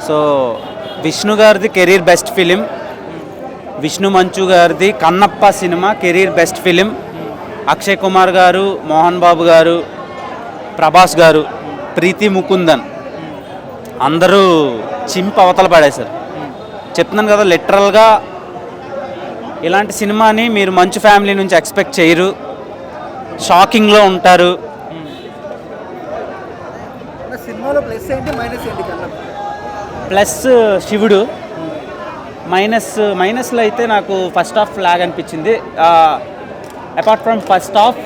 So Vishnu గారిది career best film, Vishnu మంచు గారిది Kannappa cinema career best film, Akshay Kumar గారు, మోహన్ బాబు గారు, ప్రభాస్ గారు, ప్రీతి ముకుందన్ అందరూ చింపి అవతల పడేశారు. చెప్తున్నాను కదా, లిటరల్గా ఇలాంటి సినిమాని మీరు మంచు ఫ్యామిలీ నుంచి ఎక్స్పెక్ట్ చేయరు, షాకింగ్లో ఉంటారు. సినిమాలో ప్లస్ ఏంటి మైనస్ ఏంటి? ప్లస్ శివుడు, మైనస్లో అయితే నాకు ఫస్ట్ హాఫ్ లాగ్ అనిపించింది. Apart from first half,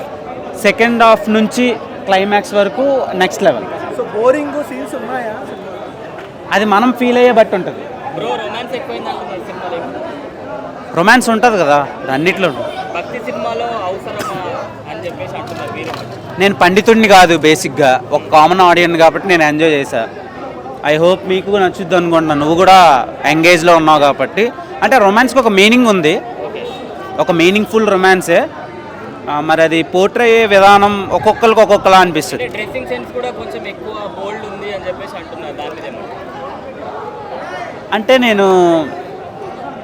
second half నుంచి క్లైమాక్స్ వరకు next level. So boring scenes ఉన్నాయా? అది మనం ఫీల్ అయ్యే బట్టి ఉంటుంది. రొమాన్స్ ఉంటుంది కదా అన్నిట్లో. నేను పండితుడిని కాదు, బేసిక్గా ఒక కామన్ ఆడియన్ కాబట్టి నేను ఎంజాయ్ చేశా. ఐ హోప్ మీకు నచ్చుద్ది అనుకుంటున్నాను. నువ్వు కూడా ఎంగేజ్లో ఉన్నావు కాబట్టి. అంటే రొమాన్స్కి ఒక మీనింగ్ ఉంది, ఒక మీనింగ్ఫుల్ రొమాన్సే. మరి అది పోర్ట్రే అయ్యే విధానం ఒక్కొక్కరికి ఒక్కొక్కలా అనిపిస్తుంది. అంటే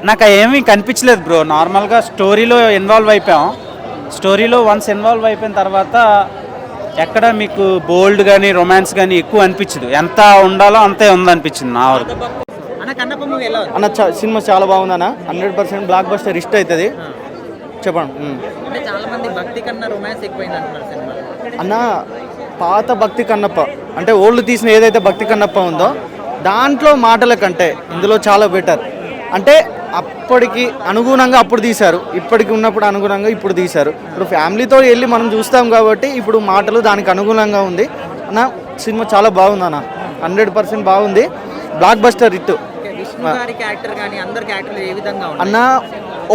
నాకు ఏమీ కనిపించలేదు బ్రో. నార్మల్గా స్టోరీలో ఇన్వాల్వ్ అయిపోయాం. స్టోరీలో వన్స్ ఇన్వాల్వ్ అయిపోయిన తర్వాత ఎక్కడ మీకు బోల్డ్ కానీ రొమాన్స్ కానీ ఎక్కువ అనిపించదు. ఎంత ఉండాలో అంతే ఉందనిపించింది నా వరకు. అన్న సినిమా చాలా బాగుందన్న, 100% బ్లాక్ బస్టర్ హిట్ అవుతుంది. చెప్పండి. అన్న పాత భక్తి కన్నప్ప అంటే ఓల్డ్ తీసిన ఏదైతే భక్తి కన్నప్ప ఉందో దాంట్లో మాటల కంటే ఇందులో చాలా బెటర్. అంటే అప్పటికి అనుగుణంగా అప్పుడు తీశారు, ఇప్పటికి ఉన్నప్పుడు అనుగుణంగా ఇప్పుడు తీశారు. ఇప్పుడు ఫ్యామిలీతో వెళ్ళి మనం చూస్తాం కాబట్టి ఇప్పుడు మాటలు దానికి అనుగుణంగా ఉంది అన్న. సినిమా చాలా బాగుంది అన్న, 100% బాగుంది. బ్లాక్ బస్టర్ హిట్ అన్న.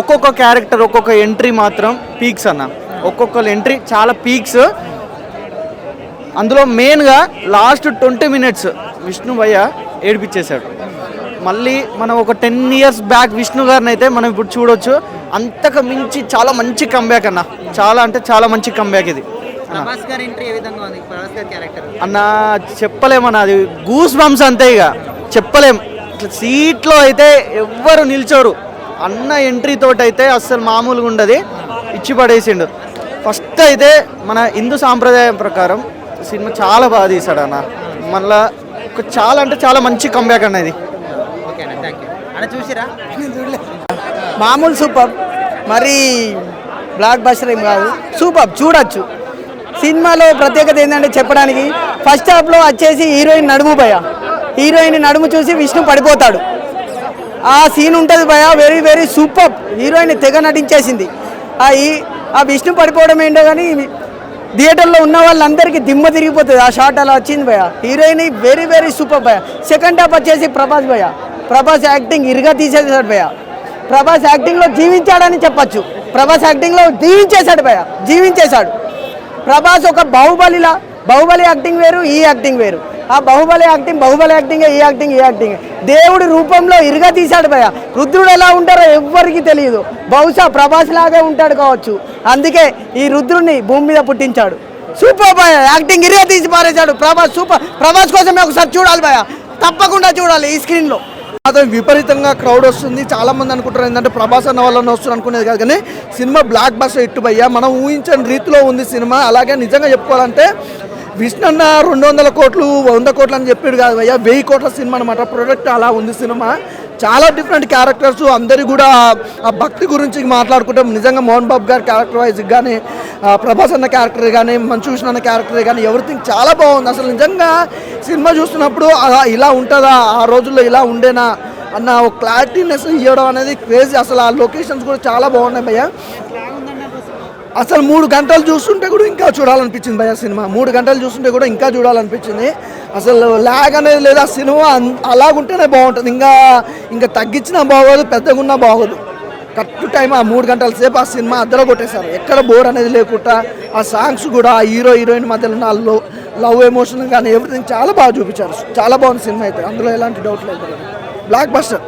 ఒక్కొక్క క్యారెక్టర్ ఒక్కొక్క ఎంట్రీ మాత్రం పీక్స్ అన్న. ఒక్కొక్క ఎంట్రీ చాలా పీక్స్. అందులో మెయిన్గా లాస్ట్ 20 minutes విష్ణు భయ్య ఏడిపించేశాడు. మళ్ళీ మనం ఒక 10 years బ్యాక్ విష్ణు గారిని అయితే మనం ఇప్పుడు చూడొచ్చు. అంతకు మించి చాలా మంచి కంబ్యాక్ అన్న, చాలా అంటే చాలా మంచి కంబ్యాక్ ఇది అన్న. చెప్పలేమన్నా, అది గూస్ బంప్స్ అంతే, ఇక చెప్పలేం. సీట్లో అయితే ఎవ్వరు నిల్చోరు. అన్న ఎంట్రీ తోటి అయితే అస్సలు మామూలుగా ఉండదు, ఇచ్చి పడేసిండు. ఫస్ట్ అయితే మన హిందూ సాంప్రదాయం ప్రకారం సినిమా చాలా బాగా తీశాడు అన్న. మళ్ళా చాలా అంటే చాలా మంచి కంబ్యాక్ అన్న ఇది. మామూలు సూపర్, మరి బ్లాక్ బస్టర్ ఏం కాదు, సూపర్ చూడొచ్చు. సినిమాలో ప్రత్యేకత ఏంటంటే చెప్పడానికి, ఫస్ట్ హాఫ్లో వచ్చేసి హీరోయిన్ నడుము భయ, హీరోయిన్ నడుము చూసి విష్ణు పడిపోతాడు. ఆ సీన్ ఉంటుంది భయ, వెరీ వెరీ సూపర్. హీరోయిన్ తెగ నటించేసింది. ఆ విష్ణు పడిపోవడం ఏంటో కానీ థియేటర్లో ఉన్న వాళ్ళందరికీ దిమ్మ తిరిగిపోతుంది. ఆ షాట్ అలా వచ్చింది భయ. హీరోయిన్ వెరీ వెరీ సూపర్ భయ. సెకండ్ హాఫ్ వచ్చేసి ప్రభాస్ భయ, ప్రభాస్ యాక్టింగ్ ఇరుగా తీసేసాడు భయ. ప్రభాస్ యాక్టింగ్లో జీవించాడని చెప్పచ్చు. ప్రభాస్ యాక్టింగ్లో జీవించేశాడు భయ, జీవించేశాడు. ప్రభాస్ ఒక బాహుబలి యాక్టింగ్ వేరు, ఈ యాక్టింగ్ వేరు. ఆ బాహుబలి యాక్టింగ్ ఈ యాక్టింగ్ దేవుడి రూపంలో ఇరుగా తీశాడు భయ. రుద్రుడు ఎలా ఉంటారో ఎవ్వరికి తెలియదు. బహుశా ప్రభాస్ లాగే ఉంటాడు కావచ్చు, అందుకే ఈ రుద్రుడిని భూమి మీద పుట్టించాడు. సూపర్ భయ, యాక్టింగ్ ఇరుగా తీసి పారేశాడు ప్రభాస్. సూపర్. ప్రభాస్ కోసమే ఒకసారి చూడాలి భయ, తప్పకుండా చూడాలి ఈ స్క్రీన్లో. మాత్రం విపరీతంగా క్రౌడ్ వస్తుంది. చాలా మంది అనుకుంటారు ఏంటంటే ప్రభాస్ అన్న వాళ్ళని వస్తుంది అనుకునేది కాదు, కానీ సినిమా బ్లాక్ బస్టర్ హిట్ భయ్యా. మనం ఊహించని రీతిలో ఉంది సినిమా. అలాగే నిజంగా చెప్పుకోవాలంటే విష్ణు అన్న 200 కోట్లు 100 కోట్లు అని చెప్పాడు కాదు భయ్యా, 1000 కోట్ల సినిమా అనమాట. ప్రొడక్ట్ అలా ఉంది సినిమా. చాలా డిఫరెంట్ క్యారెక్టర్స్, అందరి కూడా ఆ భక్తి గురించి మాట్లాడుకుంటాం. నిజంగా మోహన్ బాబు గారి క్యారెక్టర్ వైజ్ కానీ, ప్రభాస్ అన్న క్యారెక్టర్ కానీ, మంచు విష్ణు అన్న క్యారెక్టర్ కానీ, ఎవ్రీథింగ్ చాలా బాగుంది. అసలు నిజంగా సినిమా చూస్తున్నప్పుడు ఇలా ఉంటుందా, ఆ రోజుల్లో ఇలా ఉండేనా అన్న ఒక క్లారిటీనెస్ ఇవ్వడం అనేది క్రేజీ. అసలు ఆ లొకేషన్స్ కూడా చాలా బాగున్నాయి భయ్యా. అసలు 3 గంటలు చూస్తుంటే కూడా ఇంకా చూడాలనిపించింది భయ్యా సినిమా. 3 గంటలు చూస్తుంటే కూడా ఇంకా చూడాలనిపించింది. అసలు ల్యాగ్ అనేది లేదా, సినిమా అలాగుంటేనే బాగుంటుంది. ఇంకా తగ్గించినా బాగోదు, పెద్దగా ఉన్నా బాగోదు. కరెక్ట్ టైం ఆ 3 గంటల సేపు ఆ సినిమా అద్దలో కొట్టేశారు. ఎక్కడ బోర్ అనేది లేకుండా ఆ సాంగ్స్ కూడా ఆ హీరోయిన్ మధ్యలో ఉన్న లవ్ ఎమోషన్ కానీ ఎవ్రీథింగ్ చాలా బాగా చూపించారు. చాలా బాగుంది సినిమా అయితే, అందులో ఎలాంటి డౌట్ లేదు. Block buster.